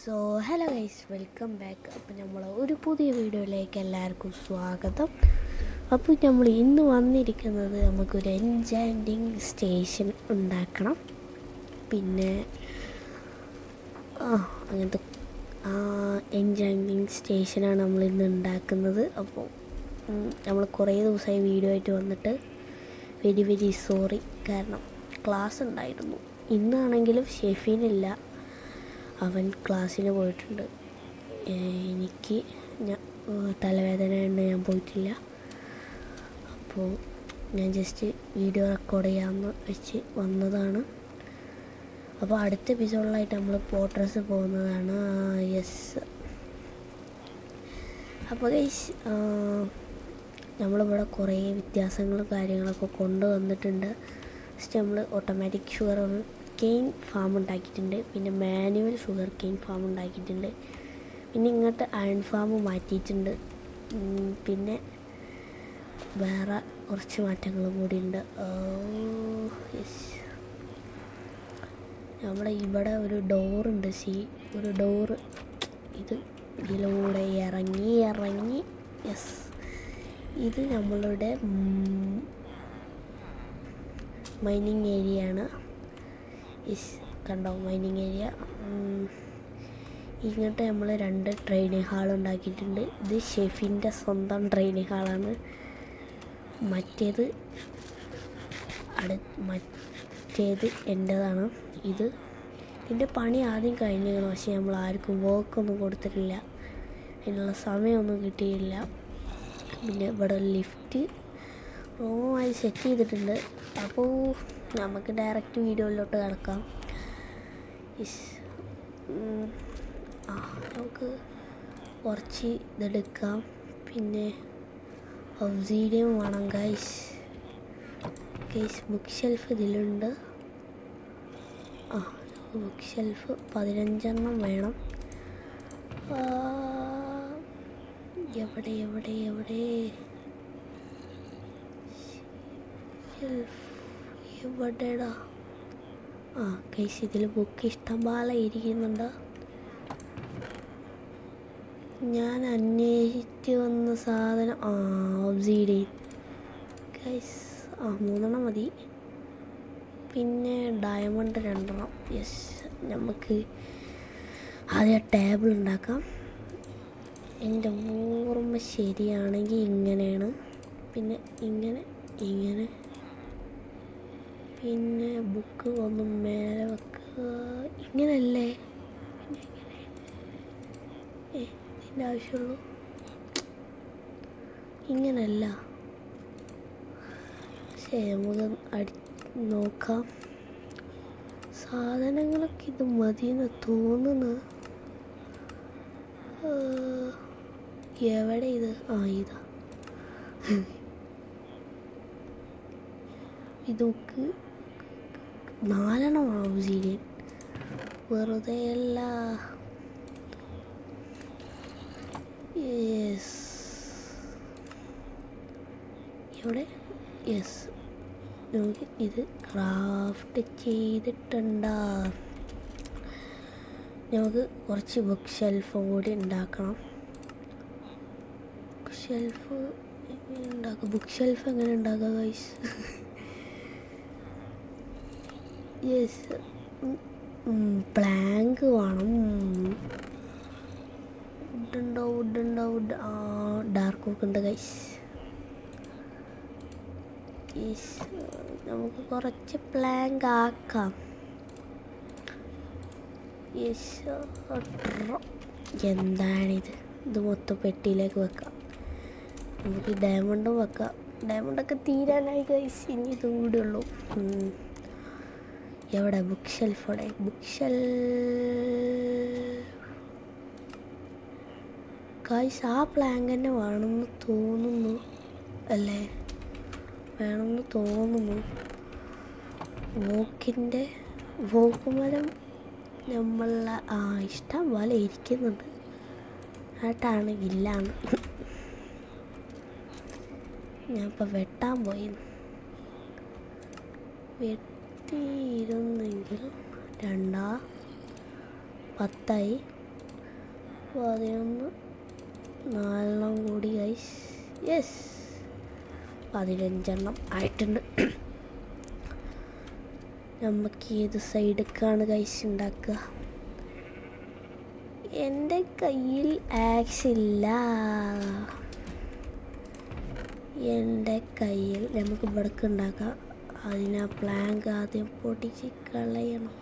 So hello guys, welcome back. അപ്പോൾ നമ്മൾ ഒരു പുതിയ വീഡിയോയിലേക്ക് എല്ലാവർക്കും സ്വാഗതം. അപ്പോൾ നമ്മൾ ഇന്ന് വന്നിരിക്കുന്നത് നമുക്കൊരു എൻചാൻറ്റിങ് സ്റ്റേഷൻ ഉണ്ടാക്കണം. പിന്നെ അങ്ങനത്തെ എൻചാൻറ്റിങ് സ്റ്റേഷനാണ് നമ്മൾ ഇന്ന് ഉണ്ടാക്കുന്നത്. അപ്പോൾ നമ്മൾ കുറേ ദിവസമായി വീഡിയോ ആയിട്ട് വന്നിട്ട് വെരി സോറി. കാരണം ക്ലാസ് ഉണ്ടായിരുന്നു. ഇന്നാണെങ്കിലും ഷെഫീനില്ല, അവൻ ക്ലാസ്സിന് പോയിട്ടുണ്ട്. എനിക്ക് തലവേദന ഉണ്ട്, ഞാൻ പോയിട്ടില്ല. അപ്പോൾ ഞാൻ ജസ്റ്റ് വീഡിയോ റെക്കോർഡ് ചെയ്യാമെന്ന് വെച്ച് വന്നതാണ്. അപ്പോൾ അടുത്ത എപ്പിസോഡിലായിട്ട് നമ്മൾ പോർട്രസ് പോകുന്നതാണ്. യെസ്. അപ്പോൾ ഗൈസ്, നമ്മളിവിടെ കുറേ വ്യത്യാസങ്ങളും കാര്യങ്ങളൊക്കെ കൊണ്ടുവന്നിട്ടുണ്ട്. ഫസ്റ്റ് നമ്മൾ ഓട്ടോമാറ്റിക് ഷുഗർ കെയിൻ ഫാം ഉണ്ടാക്കിയിട്ടുണ്ട്, പിന്നെ മാനുവൽ ഷുഗർ കെയിൻ ഫാം ഉണ്ടാക്കിയിട്ടുണ്ട്, പിന്നെ ഇങ്ങോട്ട് അയൺ ഫാം മാറ്റിയിട്ടുണ്ട്, പിന്നെ വേറെ കുറച്ച് മാറ്റങ്ങളും കൂടി ഉണ്ട്. യെസ്, നമ്മുടെ ഇവിടെ ഒരു ഡോറുണ്ട്. ഒരു ഡോറ് ഇതിലൂടെ ഇറങ്ങി യെസ്, ഇത് നമ്മളുടെ മൈനിങ് ഏരിയ ആണ്. കണ്ടോ, മൈനിങ് ഏരിയ. ഇങ്ങോട്ട് നമ്മൾ 2 ട്രെയിനിങ് ഹാൾ ഉണ്ടാക്കിയിട്ടുണ്ട്. ഇത് ഷെഫിൻ്റെ സ്വന്തം ട്രെയിനിങ് ഹാളാണ്. മറ്റേത് എൻ്റേതാണ്. ഇതിൻ്റെ പണി ആദ്യം കഴിഞ്ഞിരുന്നു, പക്ഷേ നമ്മൾ ആർക്കും വർക്കൊന്നും കൊടുത്തിട്ടില്ല, അതിനുള്ള സമയമൊന്നും കിട്ടിയില്ല. പിന്നെ ഇവിടെ ലിഫ്റ്റ് റൂമായി സെറ്റ് ചെയ്തിട്ടുണ്ട്. അപ്പോൾ നമുക്ക് ഡയറക്റ്റ് വീഡിയോയിലോട്ട് കിടക്കാം. നമുക്ക് കുറച്ച് ഇതെടുക്കാം. പിന്നെ ഒബ്സീഡിയം വേണം ഗൈസ്. ബുക്ക് ഷെൽഫ് ഇതിലുണ്ട്. ബുക്ക് ഷെൽഫ് 15 വേണം. എവിടെ എവിടെടാ? ഗൈസ്, ഇതിൽ ബുക്ക് ഇഷ്ടം പോലെ ഇരിക്കുന്നുണ്ട്. ഞാൻ അന്വേഷിച്ച് വന്ന സാധനം ഒബ്സീഡിയൻ ഗൈസ്. 3 മതി. പിന്നെ ഡയമണ്ട് 2. യെസ്, നമുക്ക് ആദ്യം ടേബിൾ ഉണ്ടാക്കാം. എൻ്റെ ഓർമ്മ ശരിയാണെങ്കിൽ ഇങ്ങനെയാണ്. പിന്നെ ഇങ്ങനെ പിന്നെ ബുക്ക് ഒന്ന് മേലെ വെക്കുക. ഇങ്ങനല്ലേ? ഇതിൻ്റെ ആവശ്യമുള്ളൂ. ഇങ്ങനല്ല. ശരി, നമുക്ക് നോക്കാം. സാധനങ്ങളൊക്കെ ഇത് മതിയെന്ന് തോന്നുന്നു. എവിടെ ഇത്? ഇതാ. ഇതൊക്കെ 4 ഒബ്സീഡിയൻ, വെറുതെ അല്ല. യെസ്, ഇവിടെ യെസ്, നമുക്ക് ഇത് ക്രാഫ്റ്റ് ചെയ്തിട്ടുണ്ടാ. നമുക്ക് കുറച്ച് ബുക്ക് ഷെൽഫും കൂടി ഉണ്ടാക്കണം. ബുക്ക് ഷെൽഫ് എങ്ങനെ ഉണ്ടാക്കുക ഗൈസ്? യെസ്, പ്ലാങ്ക് വേണം. വുഡ് ഡാർക്ക് ഓക്ക് ഉണ്ട് ഗൈസ്. നമുക്ക് കുറച്ച് പ്ലാങ്ക് ആക്കാം. എന്താണിത്? ഇത് മൊത്തം പെട്ടിയിലേക്ക് വെക്കാം. നമുക്ക് ഡയമണ്ടും വെക്കാം. ഡയമണ്ടൊക്കെ തീരാനായി ഗൈസ്, ഇനി ഇതും കൂടെ ഉള്ളൂ. എവിടെ ബുക്ക് ഷെൽഫോടെ? ഗൈസ്, ആ പ്ലാങ്ക് തന്നെ വേണമെന്ന് തോന്നുന്നു അല്ലേ? വേണമെന്ന് തോന്നുന്നു. വോക്കുമരം നമ്മളെ ഇഷ്ടം പോലെ ഇരിക്കുന്നുണ്ട്. ആയിട്ടാണ് ഇല്ലാന്ന്. ഞാനിപ്പോൾ വെട്ടാൻ പോയി. വെട്ടിയിരുന്നെങ്കിൽ 2 10 11 4 കൂടി ഗൈസ്. യെസ്, 15 ആയിട്ടുണ്ട്. നമുക്ക് ഏത് സൈഡിലേക്കാണ് ഗൈസ് ഉണ്ടാക്കുക? എൻ്റെ കയ്യിൽ ആക്സ് ഇല്ല. എൻ്റെ കയ്യിൽ നമുക്ക് ഇവിടേക്ക് ഉണ്ടാക്കാം. അതിനാ പ്ലാങ്ക് ആദ്യം പൊട്ടിച്ച് കളയണം.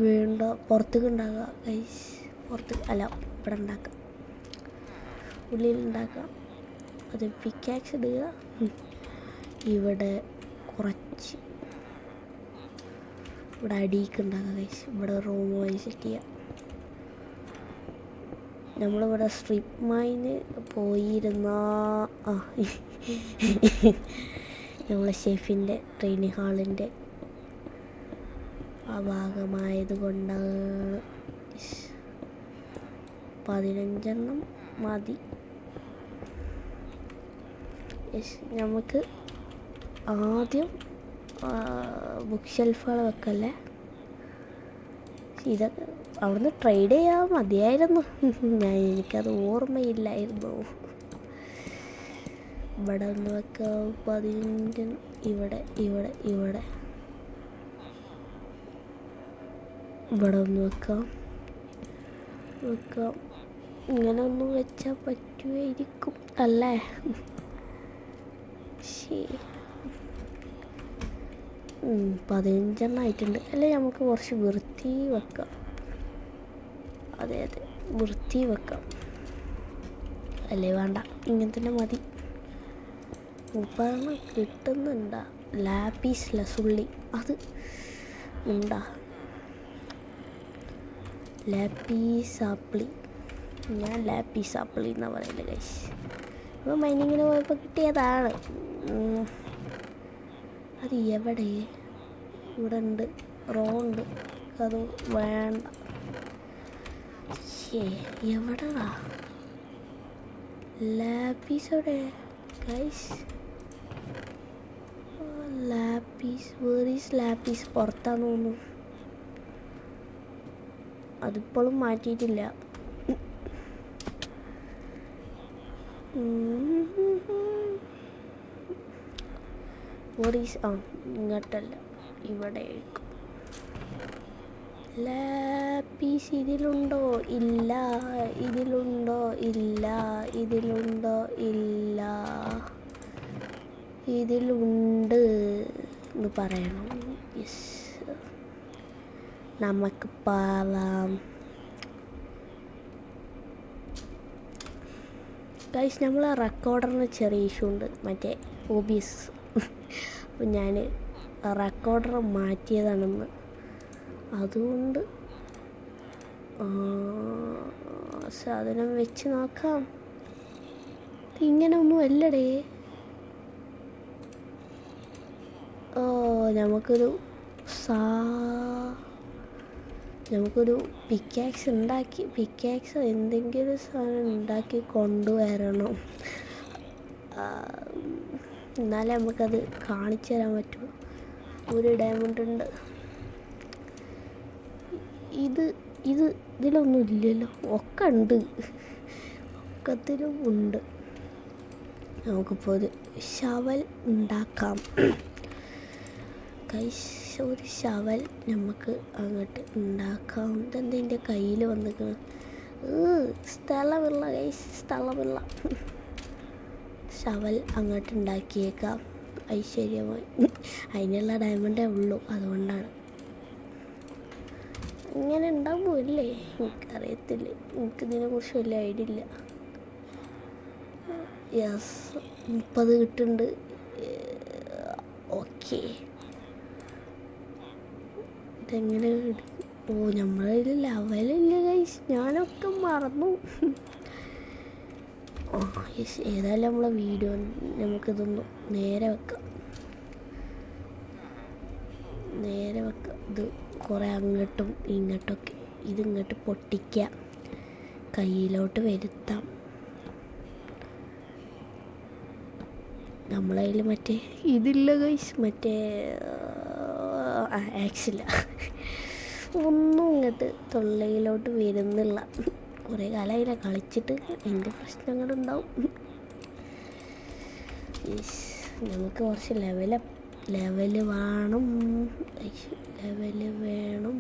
വേണ്ട, പുറത്തേക്ക് ഉണ്ടാക്കുക ഗൈസ്. പുറത്തേക്ക് അല്ല, ഇവിടെ ഉണ്ടാക്കാം, ഉള്ളിലുണ്ടാക്കാം. അത് പിക്കാക്സ് ഇടുക. ഇവിടെ കുറച്ച് ഇവിടെ അടിയിലേക്ക് ഉണ്ടാക്കുക ഗൈസ്. ഇവിടെ റൂമായി സെറ്റ് ചെയ്യുക. നമ്മളിവിടെ സ്ട്രിപ്പ് മൈന് പോയിരുന്ന നമ്മളെ ഷെഫിൻ്റെ ട്രെയിനിങ് ഹാളിൻ്റെ ആ ഭാഗമായത് കൊണ്ടാണ്. 15 മതി. നമുക്ക് ആദ്യം ബുക്ക് ഷെൽഫുകൾ വെക്കല്ലേ. ഇതൊക്കെ അവിടുന്ന് ട്രേഡ് ചെയ്യാൻ മതിയായിരുന്നു. എനിക്കത് ഓർമ്മയില്ലായിരുന്നു. ഇവിടെ ഒന്ന് വെക്കാം. 15 ഇവിടെ ഇവിടെ ഇവിടെ ഇവിടെ ഒന്ന് വെക്കാം. ഇങ്ങനെ ഒന്നും വെച്ചാൽ പറ്റുമായിരിക്കും അല്ലേ? ശരി, 15 ആയിട്ടുണ്ട് അല്ലേ? നമുക്ക് കുറച്ച് വൃത്തി വെക്കാം. അതെ, വൃത്തി വെക്കാം അല്ലേ? വേണ്ട, ഇങ്ങനെ തന്നെ മതി. 30 കിട്ടുന്നുണ്ടാ? ലാപ്പീസ് ലസുള്ളി അത് ഉണ്ടാ? ലാപ്പീസാപ്പിളി, ഞാൻ ലാപ്പീസാപ്പിളി എന്നാണ് പറയുന്നത് ഗൈസ്. അപ്പോൾ മൈനിങ്ങിന് പോയപ്പോൾ കിട്ടിയതാണ്. അത് എവിടെ? ഇവിടെ ഉണ്ട്, റോണ്ട്. അത് വേണ്ട. എവിടെടാ ലാപ്പീസോടെ ഗൈസ്? ലാപ്പീസ്, വേർ ഈസ് ലാപ്പീസ്? പുറത്താന്ന് തോന്നുന്നു. അതിപ്പോഴും മാറ്റിയിട്ടില്ല. ഇങ്ങോട്ടല്ല, ഇവിടെ ആയിരിക്കും ലാപ്പീസ്. ഇതിലുണ്ടോ? ഇല്ല. ഇതിലുണ്ടോ? ഇല്ല. ഇതിലുണ്ടോ? ഇല്ല. ഇതിലുണ്ട് എന്ന് പറയണം. യെസ്, നമുക്ക് പാവാം ഗൈസ്. നമ്മൾ റെക്കോർഡറിന് ചെറിയ ഇഷ്യൂ ഉണ്ട്, മറ്റേ OBS. അപ്പം ഞാൻ റെക്കോർഡർ മാറ്റിയതാണെന്ന്. അതുകൊണ്ട് സാധനം വെച്ച് നോക്കാം. ഇങ്ങനെ ഒന്നും അല്ലടേ. നമുക്കൊരു പിക്കാക്സ് ഉണ്ടാക്കി, പിക്കാക്സ് എന്തെങ്കിലും സാധനം ഉണ്ടാക്കി കൊണ്ടുവരണം. എന്നാലേ നമുക്കത് കാണിച്ചു തരാൻ പറ്റും. ഒരു ഡയമണ്ട് ഉണ്ട്. ഇതിലൊന്നും ഇല്ലല്ലോ. ഒക്കെ ഉണ്ട്, ഒക്കത്തിലും ഉണ്ട്. നമുക്കിപ്പോൾ ഒരു ശവൽ ഉണ്ടാക്കാം ഗൈസ്. ഒരു ശവൽ നമുക്ക് അങ്ങോട്ട് ഉണ്ടാക്കാം. ഇതെന്താ എൻ്റെ കയ്യിൽ വന്നിരിക്കുന്നത്? സ്ഥലമില്ല ഗൈസ്, സ്ഥലമില്ല. ശവൽ അങ്ങോട്ട് ഉണ്ടാക്കിയേക്കാം ഐശ്വര്യമായി. അതിനുള്ള ഡയമണ്ടേ ഉള്ളൂ, അതുകൊണ്ടാണ്. ഇങ്ങനെ ഉണ്ടാകുമല്ലേ? എനിക്കറിയത്തില്ല, എനിക്കിതിനെക്കുറിച്ച് വലിയ ഐഡിയ ഇല്ല. യെസ്, 30 കിട്ടുന്നുണ്ട്. ഓക്കെ, ഇതെങ്ങനെ? നമ്മളതിൽ ലെവലില്ല ഗൈസ്, ഞാനൊക്കെ മറന്നു. യെസ്, ഏതായാലും നമ്മളെ വീഡിയോ നമുക്കിതൊന്ന് നേരെ വെക്കാം. ഇത് കുറേ അങ്ങോട്ടും ഇങ്ങോട്ടൊക്കെ ഇതിങ്ങോട്ട് പൊട്ടിക്കാം, കയ്യിലോട്ട് വരുത്താം. നമ്മളതിൽ ഇതില്ല ഗൈസ്, ആക്സില്ല. ഒന്നും ഇങ്ങോട്ട് തൊള്ളയിലോട്ട് വരുന്നില്ല. കുറേ കാലമായില്ല കളിച്ചിട്ട്, അതിൻ്റെ പ്രശ്നങ്ങളുണ്ടാവും. നമുക്ക് കുറച്ച് ലെവല് വേണം. ലെവല് വേണം.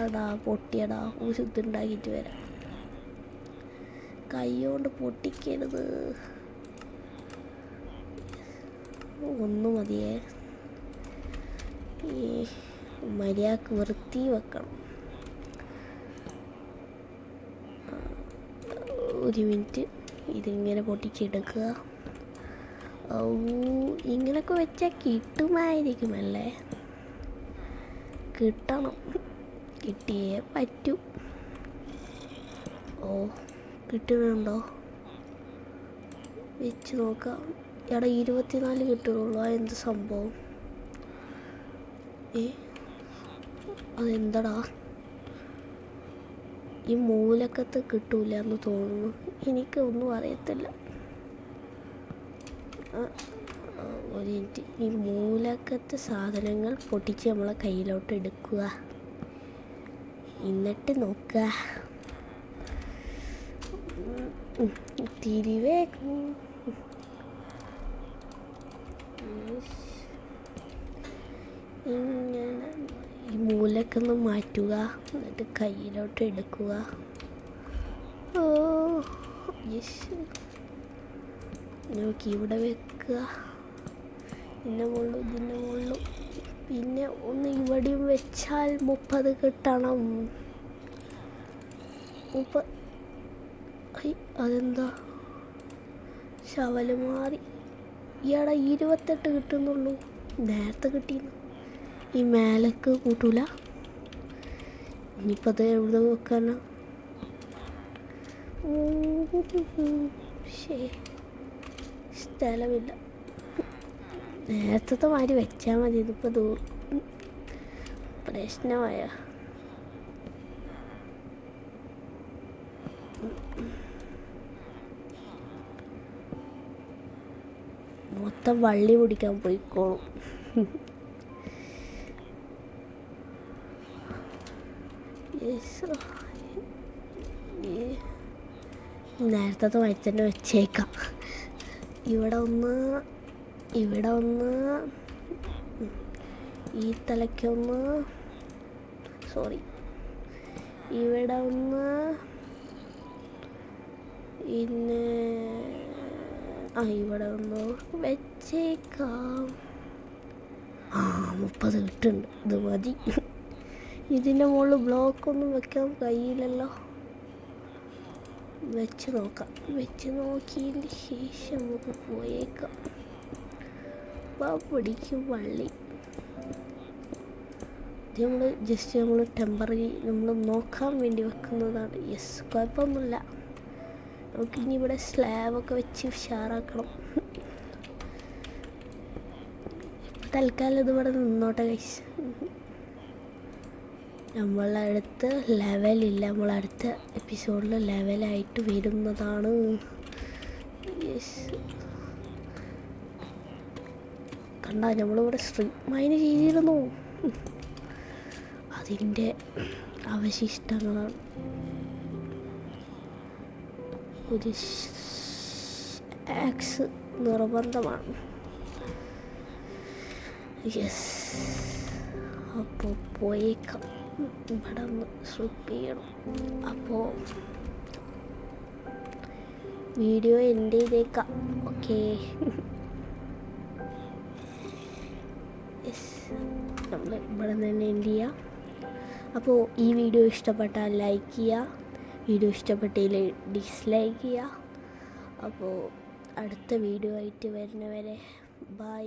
അടാ പൊട്ടിയടാ, ഉശുദ്ധുണ്ടാക്കിയിട്ട് വരാം. കൈ കൊണ്ട് പൊട്ടിക്കരുത്. ഒന്ന് മതിയേ. ഈ മര്യാദക്ക് വൃത്തി വെക്കണം. ഒരു മിനിറ്റ്, ഇതിങ്ങനെ പൊട്ടിച്ചെടുക്കുക. ഇങ്ങനെയൊക്കെ വെച്ചാൽ കിട്ടുമായിരിക്കുമല്ലേ? കിട്ടണം, കിട്ടിയേ പറ്റൂ. കിട്ടുന്നുണ്ടോ? വെച്ച് നോക്കാം. 24 കിട്ടുന്നുള്ളൂ. അതെന്ത് സംഭവം? അതെന്താടാ? ഈ മൂലക്കത്ത് കിട്ടൂല എന്ന് തോന്നുന്നു. എനിക്കൊന്നും അറിയത്തില്ല. ഒരു മിനിറ്റ്. ഈ മൂലക്കത്തെ സാധനങ്ങൾ പൊട്ടിച്ച് നമ്മളെ കയ്യിലോട്ട് എടുക്കുക. എന്നിട്ട് നോക്കുക. തിരിവേക്കും. ഇങ്ങനെ ഈ മൂലക്കൊന്ന് മാറ്റുക. എന്നിട്ട് കയ്യിലോട്ട് എടുക്കുക. നോക്കി ഇവിടെ വെക്കുക. ഇതിൻ്റെ മുകളിലും പിന്നെ ഒന്ന് ഇവിടെയും വെച്ചാൽ 30 കിട്ടണം. അതെന്താ ശവല് മാറി? 28 കിട്ടുന്നുള്ളൂ. നേരത്തെ കിട്ടിയിരുന്നു. ഈ മേലേക്ക് കൂട്ടൂല. ഇനിയിപ്പോൾ അത് എവിടെ വെക്കാനാ? സ്ഥലമില്ല. നേരത്തെ മാതിരി വെച്ചാൽ മതി. ഇതിപ്പോൾ പ്രശ്നമായ മൊത്തം വള്ളി പിടിക്കാൻ പോയിക്കോളും. നേരത്തെ മരത്തന്നെ വെച്ചേക്കാം. ഇവിടെ ഒന്ന് ഈ തലയ്ക്കൊന്ന്, സോറി, ഇവിടെ ഒന്ന്, പിന്നെ ഇവിടെ ഒന്ന് വെച്ചേക്കാം. 30 കിട്ടുന്നുണ്ട്. ഇത് മതി. ഇതിൻ്റെ മുകളിൽ ബ്ലോക്കൊന്നും വെക്കാൻ കഴിയില്ലല്ലോ. വെച്ച് നോക്കാം. വെച്ച് നോക്കിയതിന് ശേഷം നമുക്ക് പോയേക്കാം. പിടിക്കും വള്ളി. ഇത് നമ്മൾ ടെമ്പററി നോക്കാൻ വേണ്ടി വെക്കുന്നതാണ്. കുഴപ്പമൊന്നുമില്ല. നമുക്കിനി ഇവിടെ സ്ലാബൊക്കെ വെച്ച് ഉഷാറാക്കണം. തൽക്കാലം ഇതിവിടെ നിന്നോട്ടെ ഗൈസ്. നമ്മളടുത്ത് ലെവലില്ല. നമ്മളടുത്ത എപ്പിസോഡിൽ ലെവലായിട്ട് വരുന്നതാണ്. കണ്ടാ നമ്മളിവിടെ സ്ട്രീറ്റ് മൈൻ ചെയ്തിരുന്നു. അതിൻ്റെ അവശിഷ്ടങ്ങളാണ്. ഒരു ആക്സ് നിർബന്ധമാണ്. അപ്പോൾ പോയേക്കാം. ഇവിടെ ഒന്ന് സ്ലിപ്പ് ചെയ്യണം. അപ്പോൾ വീഡിയോ എൻഡ് ചെയ്തേക്കാം. ഓക്കെ, നമ്മൾ ഇവിടെ തന്നെ എൻഡ് ചെയ്യാം. അപ്പോൾ ഈ വീഡിയോ ഇഷ്ടപ്പെട്ടാൽ ലൈക്ക് ചെയ്യുക. വീഡിയോ ഇഷ്ടപ്പെട്ടില്ല ഡിസ്ലൈക്ക് ചെയ്യുക. അപ്പോൾ അടുത്ത വീഡിയോ ആയിട്ട് വരുന്നവരെ ബൈ.